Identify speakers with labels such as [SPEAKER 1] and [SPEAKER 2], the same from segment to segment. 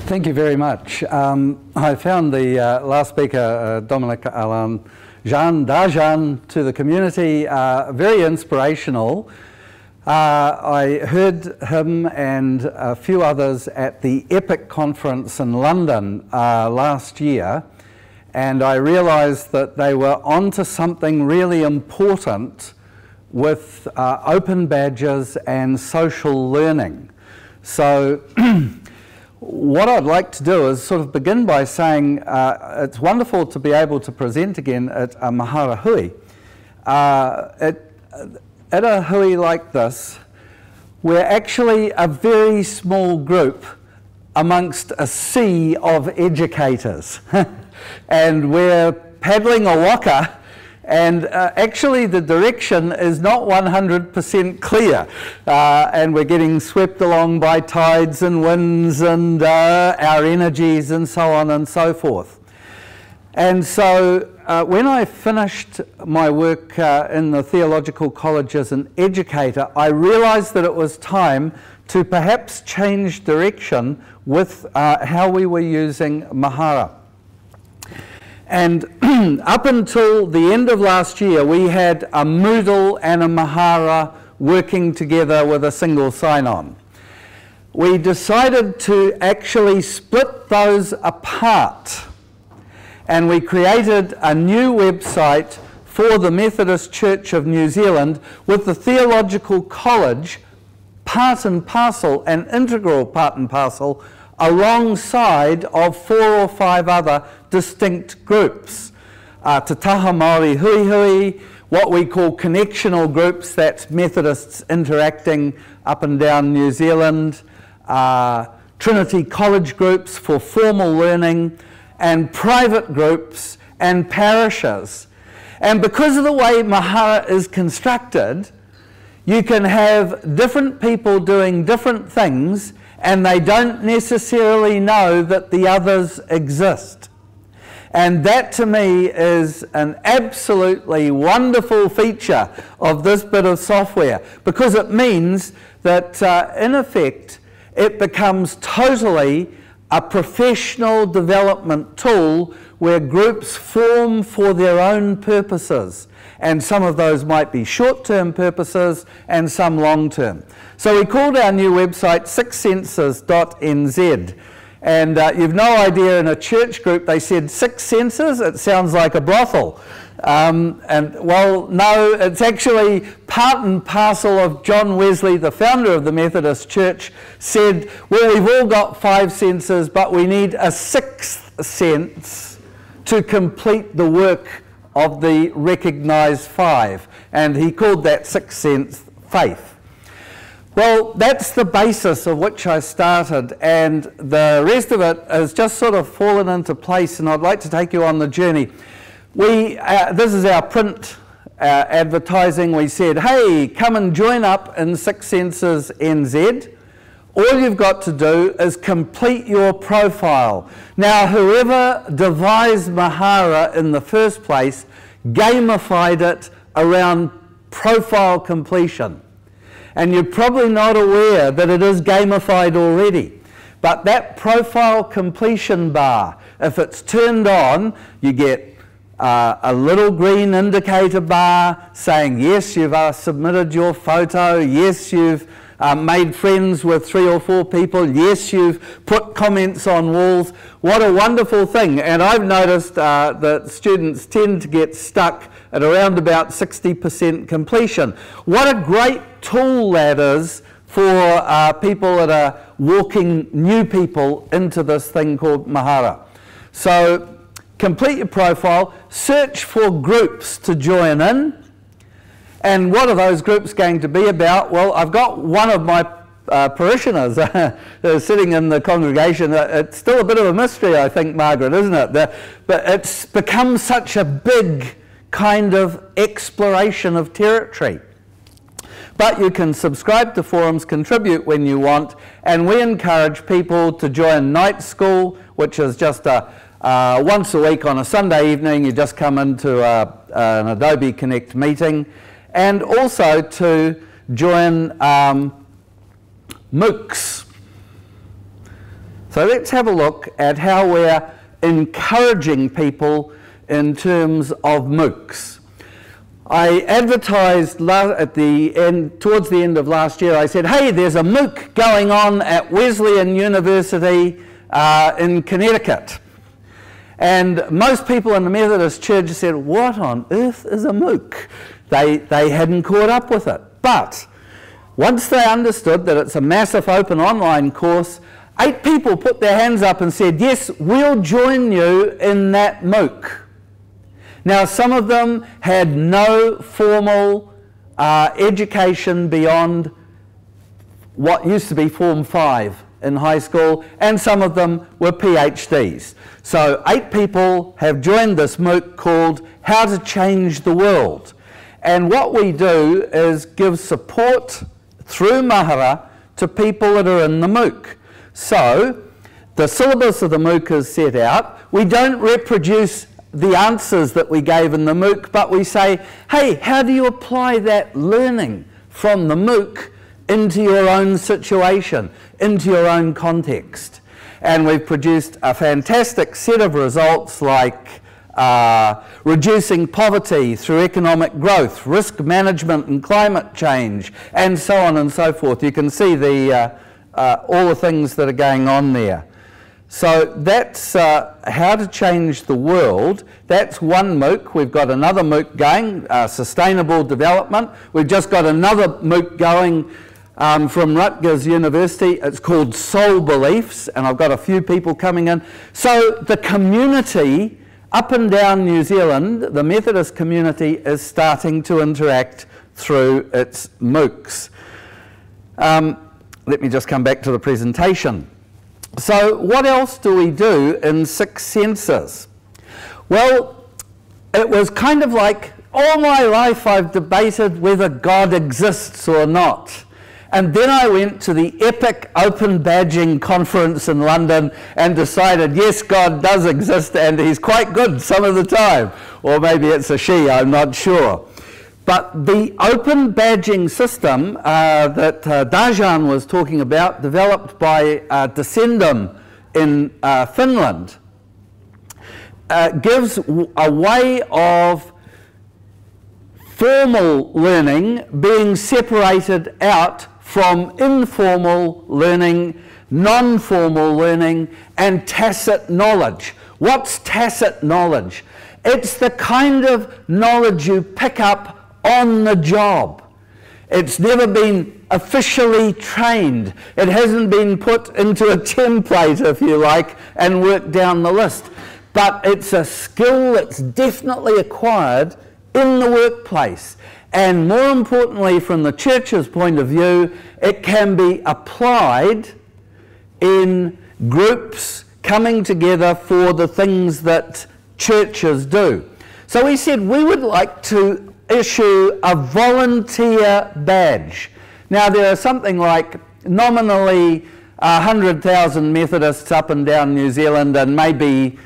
[SPEAKER 1] Thank you very much. I found the last speaker, Dominic Alain Jean Dajan, to the community very inspirational. I heard him and a few others at the EPIC conference in London last year, and I realised that they were onto something really important with open badges and social learning. So what I'd like to do is sort of begin by saying it's wonderful to be able to present again at a Mahara hui. At a hui like this, we're actually a very small group amongst a sea of educators. And we're paddling a waka, and actually the direction is not 100% clear. And we're getting swept along by tides and winds and our energies and so on and so forth. And so when I finished my work in the theological college as an educator, I realised that it was time to perhaps change direction with how we were using Mahara. And up until the end of last year, we had a Moodle and a Mahara working together with a single sign-on. We decided to actually split those apart, and we created a new website for the Methodist Church of New Zealand with the theological college part and parcel, an integral part and parcel, alongside of 4 or 5 other distinct groups. Te Taha Māori Hui Hui, what we call connectional groups, that's Methodists interacting up and down New Zealand, Trinity College groups for formal learning, and private groups and parishes. And because of the way Mahara is constructed, you can have different people doing different things, and they don't necessarily know that the others exist. And that to me is an absolutely wonderful feature of this bit of software, because it means that in effect it becomes totally a professional development tool where groups form for their own purposes. And some of those might be short-term purposes and some long-term. So we called our new website sixsenses.nz. And you've no idea, in a church group they said 6 senses, it sounds like a brothel. And well, no, it's actually part and parcel of John Wesley, the founder of the Methodist Church, said, well, we've all got 5 senses, but we need a 6th sense to complete the work of the recognised 5. And he called that 6th sense faith. Well, that's the basis of which I started, and the rest of it has just sort of fallen into place, and I'd like to take you on the journey. This is our print advertising. We said, hey, come and join up in 6 Senses NZ. All you've got to do is complete your profile. Now, whoever devised Mahara in the first place gamified it around profile completion. And you're probably not aware that it is gamified already. But that profile completion bar, if it's turned on, you get a little green indicator bar saying, yes, you've submitted your photo, yes, you've made friends with 3 or 4 people, yes, you've put comments on walls. What a wonderful thing. And I've noticed that students tend to get stuck at around about 60% completion. What a great tool that is for people that are walking new people into this thing called Mahara. So complete your profile, search for groups to join in. And what are those groups going to be about? Well, I've got one of my parishioners sitting in the congregation. It's still a bit of a mystery, I think, Margaret, isn't it? But it's become such a big kind of exploration of territory. But you can subscribe to forums, contribute when you want, and we encourage people to join night school, which is just once a week on a Sunday evening. You just come into an Adobe Connect meeting, and also to join MOOCs So let's have a look at how we're encouraging people in terms of MOOCs. I advertised towards the end of last year. I said, hey, there's a MOOC going on at Wesleyan University in Connecticut. And most people in the Methodist Church said, what on earth is a MOOC? They hadn't caught up with it. But once they understood that it's a massive open online course, 8 people put their hands up and said, yes, we'll join you in that MOOC. Now, some of them had no formal education beyond what used to be Form 5 in high school, and some of them were PhDs. So 8 people have joined this MOOC called How to Change the World. And what we do is give support through Mahara to people that are in the MOOC. So the syllabus of the MOOC is set out. We don't reproduce the answers that we gave in the MOOC, but we say, hey, how do you apply that learning from the MOOC into your own situation, into your own context? And we've produced a fantastic set of results like reducing poverty through economic growth, risk management and climate change, and so on and so forth. You can see all the things that are going on there. So that's How to Change the World. That's one MOOC. We've got another MOOC going, Sustainable Development. We've just got another MOOC going from Rutgers University. It's called Soul Beliefs, and I've got a few people coming in. So the community up and down New Zealand, the Methodist community, is starting to interact through its MOOCs. Let me just come back to the presentation. So what else do we do in 6 senses? Well, it was kind of like all my life I've debated whether God exists or not. And then I went to the epic Open Badging conference in London and decided, yes, God does exist and he's quite good some of the time. Or maybe it's a she, I'm not sure. But the open badging system that Dajan was talking about, developed by Descendum in Finland, gives a way of formal learning being separated out from informal learning, non-formal learning, and tacit knowledge. What's tacit knowledge? It's the kind of knowledge you pick up on the job. It's never been officially trained. It hasn't been put into a template, if you like, and worked down the list. But it's a skill that's definitely acquired in the workplace. And more importantly, from the church's point of view, it can be applied in groups coming together for the things that churches do. So we said we would like to issue a volunteer badge. Now there are something like nominally 100,000 Methodists up and down New Zealand, and maybe,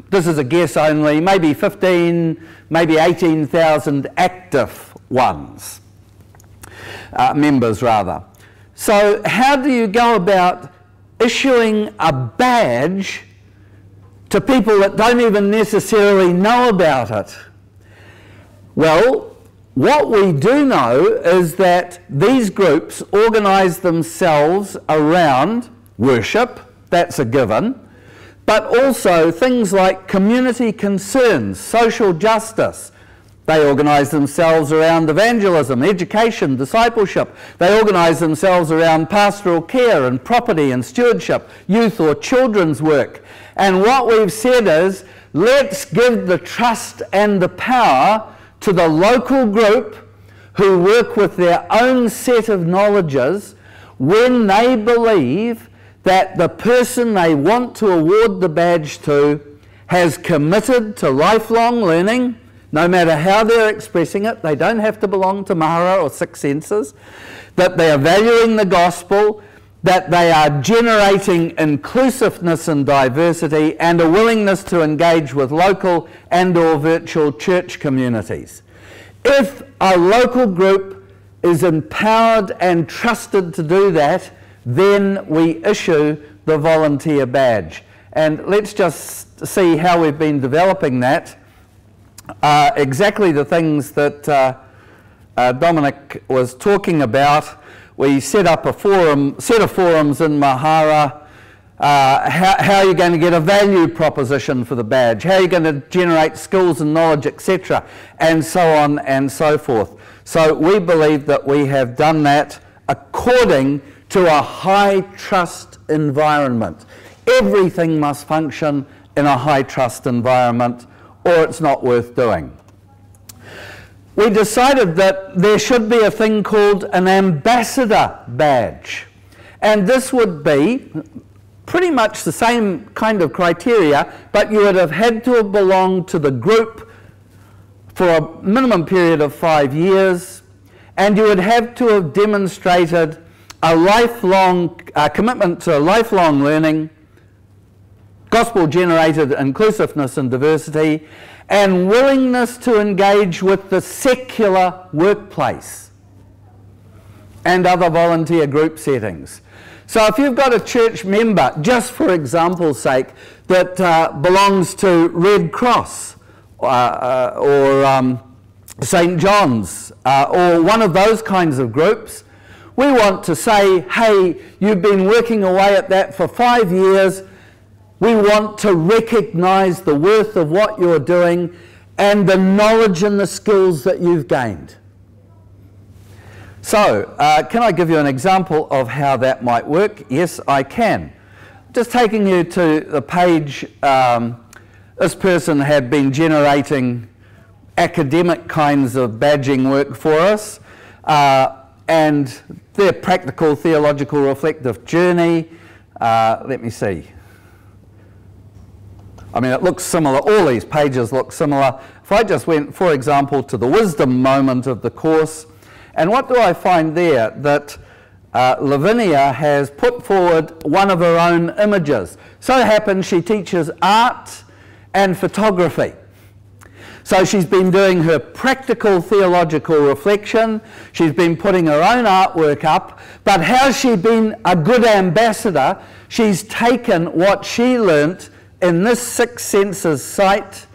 [SPEAKER 1] this is a guess only, maybe 15, maybe 18,000 active ones, members rather. So how do you go about issuing a badge to people that don't even necessarily know about it? Well, what we do know is that these groups organise themselves around worship, that's a given, but also things like community concerns, social justice. They organise themselves around evangelism, education, discipleship. They organise themselves around pastoral care and property and stewardship, youth or children's work. And what we've said is, let's give the trust and the power to the local group who work with their own set of knowledges when they believe that the person they want to award the badge to has committed to lifelong learning, no matter how they're expressing it. They don't have to belong to Mahara or 6 senses, that they are valuing the gospel, that they are generating inclusiveness and diversity, and a willingness to engage with local and or virtual church communities. If a local group is empowered and trusted to do that, then we issue the volunteer badge. And let's just see how we've been developing that. Exactly the things that Dominic was talking about. We set up a set of forums in Mahara. How are you going to get a value proposition for the badge? How are you going to generate skills and knowledge, etc., and so on and so forth. So we believe that we have done that according to a high trust environment. Everything must function in a high trust environment, or it's not worth doing. We decided that there should be a thing called an ambassador badge, and this would be pretty much the same kind of criteria, but you would have had to have belonged to the group for a minimum period of 5 years, and you would have to have demonstrated a lifelong commitment to lifelong learning, gospel-generated inclusiveness and diversity, and willingness to engage with the secular workplace and other volunteer group settings. So if you've got a church member, just for example's sake, that belongs to Red Cross or St. John's or one of those kinds of groups, we want to say, hey, you've been working away at that for 5 years. We want to recognise the worth of what you're doing and the knowledge and the skills that you've gained. So, can I give you an example of how that might work? Yes, I can. Just taking you to the page, this person had been generating academic kinds of badging work for us, and their practical, theological, reflective journey. Let me see. I mean, it looks similar. All these pages look similar. If I just went, for example, to the wisdom moment of the course, and what do I find there? That Lavinia has put forward one of her own images. So it happens she teaches art and photography. So she's been doing her practical theological reflection, she's been putting her own artwork up, but how's she been a good ambassador? She's taken what she learnt in this Six Senses site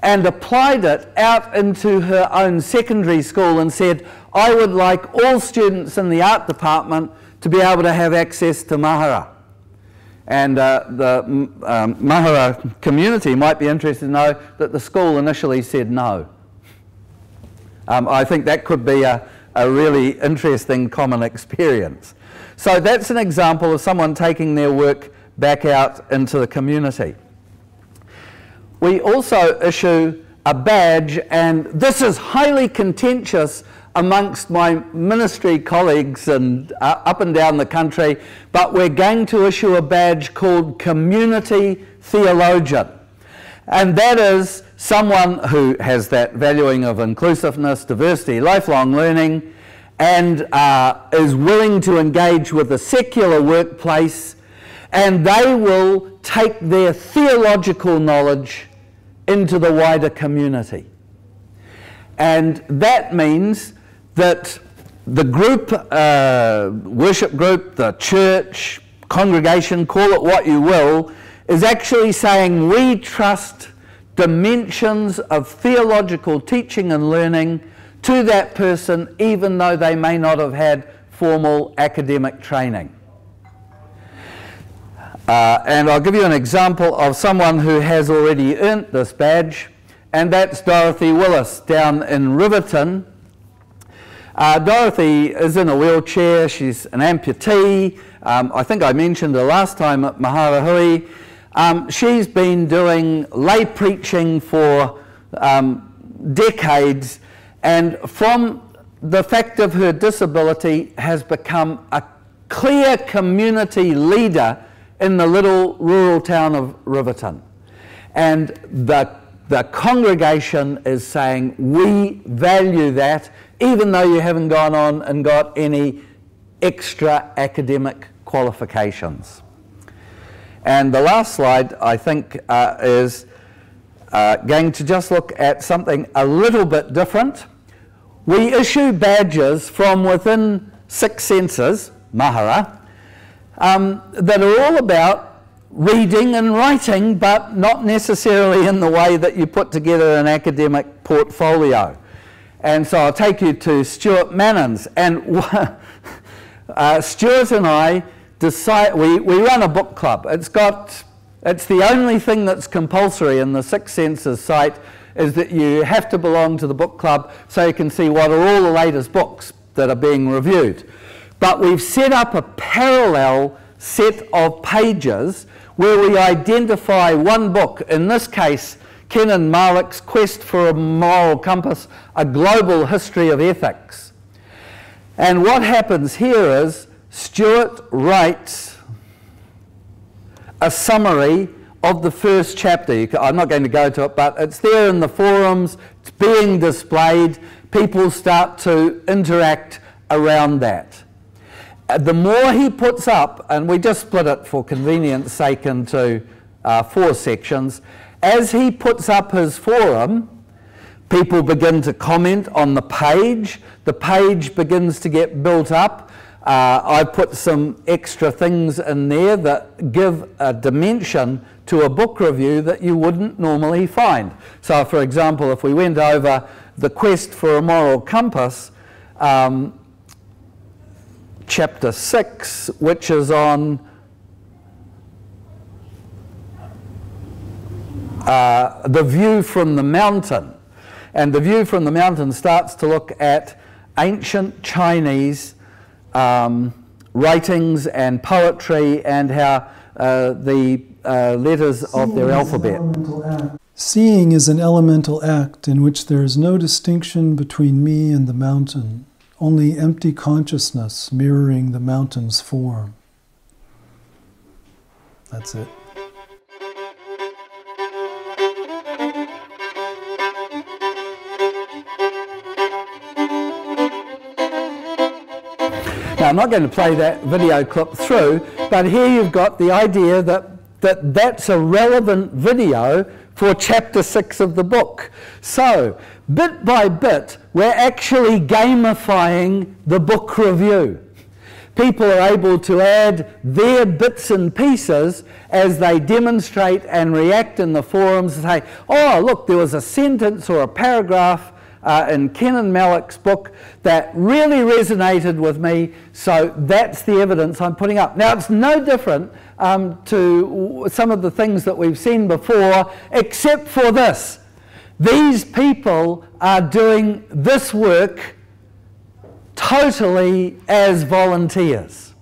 [SPEAKER 1] and applied it out into her own secondary school and said, I would like all students in the art department to be able to have access to Mahara. And the Mahara community might be interested to know that the school initially said no. I think that could be a really interesting common experience. So that's an example of someone taking their work back out into the community. We also issue a badge, and this is highly contentious amongst my ministry colleagues and up and down the country, but we're going to issue a badge called Community Theologian. And that is someone who has that valuing of inclusiveness, diversity, lifelong learning, and is willing to engage with the secular workplace, and they will take their theological knowledge into the wider community. And that means that the group, worship group, the church, congregation, call it what you will, is actually saying we trust dimensions of theological teaching and learning to that person, even though they may not have had formal academic training. And I'll give you an example of someone who has already earned this badge, and that's Dorothy Willis down in Riverton. Dorothy is in a wheelchair, she's an amputee. I think I mentioned her last time at Mahara Hui. She's been doing lay preaching for decades, and from the fact of her disability has become a clear community leader in the little rural town of Riverton. And the congregation is saying, we value that, even though you haven't gone on and got any extra academic qualifications. And the last slide, I think, is going to just look at something a little bit different. We issue badges from within Six Senses, Mahara, that are all about reading and writing, but not necessarily in the way that you put together an academic portfolio. And so I'll take you to Stuart Mannon's. And Stuart and I decide, we run a book club. It's the only thing that's compulsory in the Six Senses site is that you have to belong to the book club so you can see what are all the latest books that are being reviewed. But we've set up a parallel set of pages where we identify one book, in this case Kenan Malik's Quest for a Moral Compass, A Global History of Ethics. And what happens here is Stuart writes a summary of the first chapter. I'm not going to go to it, but it's there in the forums, it's being displayed, people start to interact around that. The more he puts up, and we just split it for convenience sake into 4 sections, as he puts up his forum, people begin to comment on the page begins to get built up. I put some extra things in there that give a dimension to a book review that you wouldn't normally find. So for example, if we went over The Quest for a Moral Compass, chapter 6, which is on the view from the mountain. And the view from the mountain starts to look at ancient Chinese writings and poetry and how the letters of their alphabet.
[SPEAKER 2] Seeing is an elemental act in which there is no distinction between me and the mountain, only empty consciousness mirroring the mountain's form. That's it.
[SPEAKER 1] Now, I'm not going to play that video clip through, but here you've got the idea that that's a relevant video for chapter 6 of the book. So, bit by bit, we're actually gamifying the book review. People are able to add their bits and pieces as they demonstrate and react in the forums and say, oh, look, there was a sentence or a paragraph in Kenan Malik's book that really resonated with me, so that's the evidence I'm putting up. Now, it's no different to some of the things that we've seen before, except for this. These people are doing this work totally as volunteers.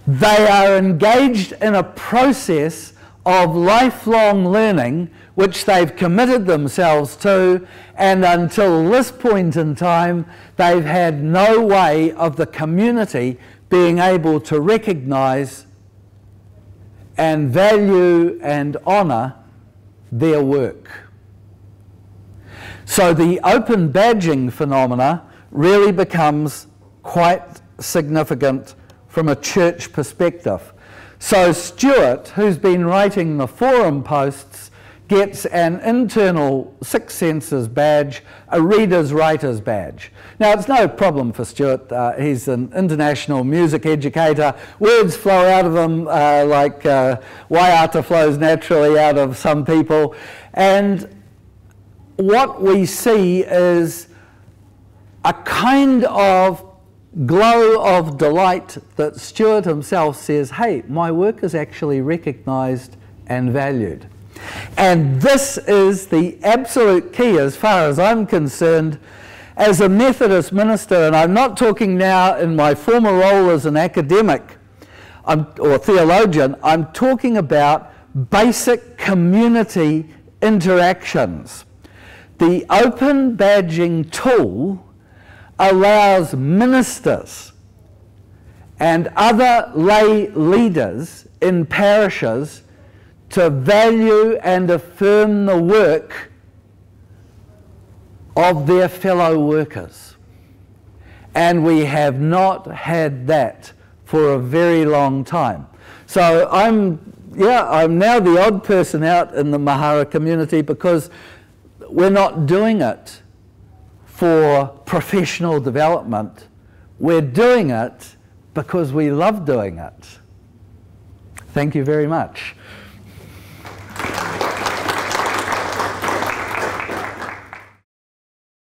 [SPEAKER 1] They are engaged in a process of lifelong learning which they've committed themselves to, and until this point in time they've had no way of the community being able to recognise and value and honour their work. So the open badging phenomena really becomes quite significant from a church perspective. So Stuart, who's been writing the forum posts, gets an internal Six Senses badge, a reader's writer's badge. Now, it's no problem for Stuart. He's an international music educator. Words flow out of him like waiata flows naturally out of some people. And what we see is a kind of glow of delight that Stuart himself says, hey, my work is actually recognised and valued. And this is the absolute key, as far as I'm concerned, as a Methodist minister, and I'm not talking now in my former role as an academic or theologian, I'm talking about basic community interactions. The open badging tool allows ministers and other lay leaders in parishes to value and affirm the work of their fellow workers. And we have not had that for a very long time. So I'm now the odd person out in the Mahara community because we're not doing it for professional development. We're doing it because we love doing it. Thank you very much.